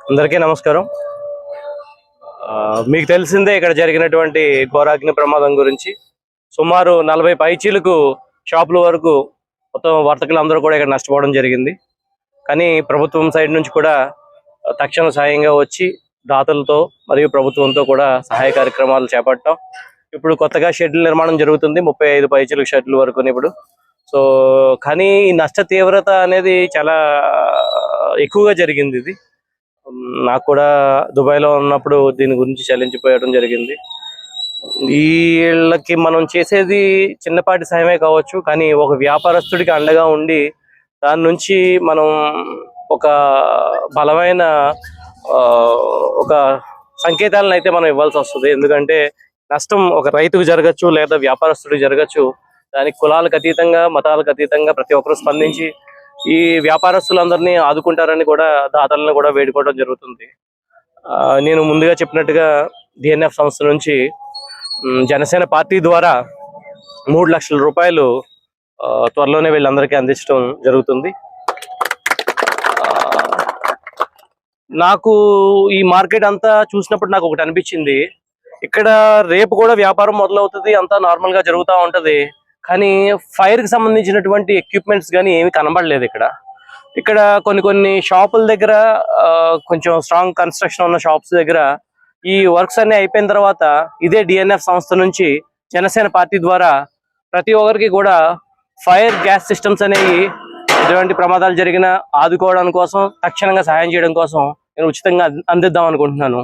అందరికీ నమస్కారం. మీకు తెలిసిందే ఇక్కడ జరిగినటువంటి ఘోరాగ్ని ప్రమాదం గురించి. సుమారు 40 పైచీలకు షాపుల వరకు మొత్తం వర్తకులు అందరూ కూడా ఇక్కడ నష్టపోవడం జరిగింది. కానీ ప్రభుత్వం సైడ్ నుంచి కూడా తక్షణ సాయంగా వచ్చి దాతలతో మరియు ప్రభుత్వంతో కూడా సహాయ కార్యక్రమాలు చేపట్టాం. ఇప్పుడు కొత్తగా షెడ్ల నిర్మాణం జరుగుతుంది, 35 పైచీలకు షెడ్ల వరకు ఇప్పుడు. సో కానీ ఈ నష్ట తీవ్రత అనేది చాలా ఎక్కువగా జరిగింది. ఇది నాకు కూడా దుబాయ్లో ఉన్నప్పుడు దీని గురించి చలించిపోయడం జరిగింది. వీళ్ళకి మనం చేసేది చిన్నపాటి సాయమే కావచ్చు, కానీ ఒక వ్యాపారస్తుడికి అండగా ఉండి దాని నుంచి మనం ఒక బలమైన ఒక సంకేతాలను అయితే మనం ఇవ్వాల్సి వస్తుంది. ఎందుకంటే నష్టం ఒక రైతుకు జరగచ్చు లేదా వ్యాపారస్తుడికి జరగచ్చు. దానికి కులాలకు అతీతంగా, మతాలకు అతీతంగా ప్రతి ఒక్కరు స్పందించి ఈ వ్యాపారస్తులందరినీ ఆదుకుంటారని కూడా దాతలను కూడా వేడుకోవడం జరుగుతుంది. నేను ముందుగా చెప్పినట్టుగా డిఎన్ఎఫ్ సంస్థ నుంచి జనసేన పార్టీ ద్వారా 3 లక్షల రూపాయలు త్వరలోనే వీళ్ళందరికీ అందించడం జరుగుతుంది. నాకు ఈ మార్కెట్ అంతా చూసినప్పుడు నాకు ఒకటి అనిపించింది, ఇక్కడ రేపు కూడా వ్యాపారం మొదలవుతుంది, అంతా నార్మల్ గా జరుగుతూ ఉంటది. కానీ ఫైర్ కి సంబంధించినటువంటి ఎక్విప్మెంట్స్ కానీ ఏమి కనబడలేదు. ఇక్కడ కొన్ని షాపుల దగ్గర, కొంచెం స్ట్రాంగ్ కన్స్ట్రక్షన్ ఉన్న షాప్స్ దగ్గర ఈ వర్క్స్ అన్ని అయిపోయిన తర్వాత ఇదే డిఎన్ఎఫ్ సంస్థ నుంచి జనసేన పార్టీ ద్వారా ప్రతి ఒక్కరికి కూడా ఫైర్ గ్యాస్ సిస్టమ్స్ అనేవి ఎటువంటి ప్రమాదాలు జరిగినా ఆదుకోవడం కోసం, తక్షణంగా సహాయం చేయడం కోసం నేను ఉచితంగా అందిద్దాం అనుకుంటున్నాను.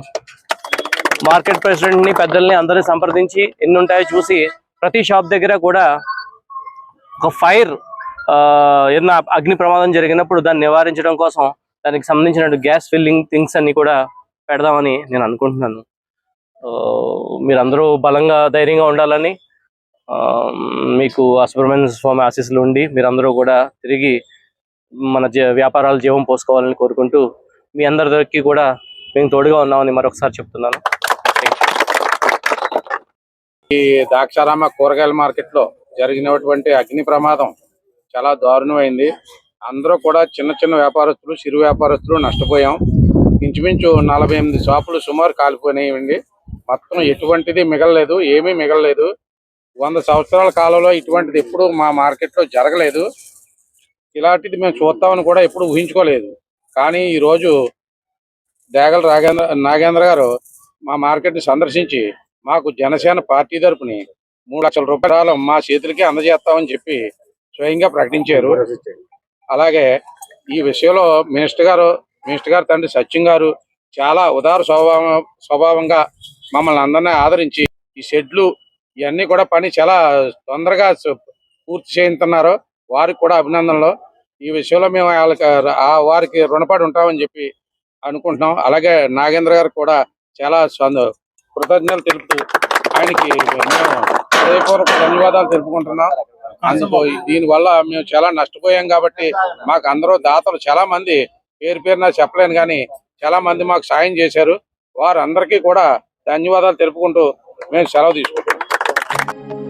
మార్కెట్ ప్రెసిడెంట్ ని, పెద్దల్ని అందరినీ సంప్రదించి ఎన్ని ఉంటాయో చూసి ప్రతి షాప్ దగ్గర కూడా ఒక ఫైర్ ఏదైనా అగ్ని ప్రమాదం జరిగినప్పుడు దాన్ని నివారించడం కోసం దానికి సంబంధించిన గ్యాస్ ఫిల్లింగ్ థింగ్స్ అన్ని కూడా పెడదామని నేను అనుకుంటున్నాను. మీరందరూ బలంగా, ధైర్యంగా ఉండాలని, మీకు సుబ్రహ్మణ్య స్వామి ఆశీస్సులు ఉండి మీరందరూ కూడా తిరిగి మన వ్యాపారాలు జీవం పోసుకోవాలని కోరుకుంటూ మీ అందరికి కూడా మేము తోడుగా ఉన్నామని మరొకసారి చెప్తున్నాను. ఈ ద్రాక్షారామ కూరగాయల మార్కెట్ లో జరిగినటువంటి అగ్ని ప్రమాదం చాలా దారుణమైంది. అందరూ కూడా చిన్న వ్యాపారస్తులు, చిరు వ్యాపారస్తులు నష్టపోయాం. ఇంచుమించు 48 షాపులు సుమారు కాలిపోయినాయండి. మొత్తం ఎటువంటిది మిగలలేదు, ఏమీ మిగలలేదు. 100 సంవత్సరాల కాలంలో ఇటువంటిది ఎప్పుడు మా మార్కెట్ లో జరగలేదు. ఇలాంటిది మేము చూస్తామని కూడా ఎప్పుడు ఊహించుకోలేదు. కానీ ఈరోజు దేగల నాగేంద్ర గారు మా మార్కెట్ ని సందర్శించి మాకు జనసేన పార్టీ తరపుని 3 లక్షల రూపాయలు మా చేతులకి అందజేస్తామని చెప్పి స్వయంగా ప్రకటించారు. అలాగే ఈ విషయంలో మినిస్టర్ గారు తండ్రి సత్యం గారు చాలా ఉదార స్వభావంగా మమ్మల్ని అందరినీ ఆదరించి ఈ షెడ్లు ఇవన్నీ కూడా పని చాలా తొందరగా పూర్తి చేయిస్తున్నారు. వారికి కూడా అభినందనలు. ఈ విషయంలో మేము వారికి రుణపడి ఉంటామని చెప్పి అనుకుంటున్నాం. అలాగే నాగేంద్ర గారు కూడా చాలా కృతజ్ఞతలు తెలుపుతూ ఆయనకి మేము హృదయపూర్వక ధన్యవాదాలు తెలుపుకుంటున్నాం. అందుకు దీనివల్ల మేము చాలా నష్టపోయాం కాబట్టి మాకు అందరూ దాతలు చాలా మంది, పేరున చెప్పలేను కానీ చాలా మంది మాకు సాయం చేశారు. వారందరికీ కూడా ధన్యవాదాలు తెలుపుకుంటూ మేము సెలవు తీసుకుంటున్నాం.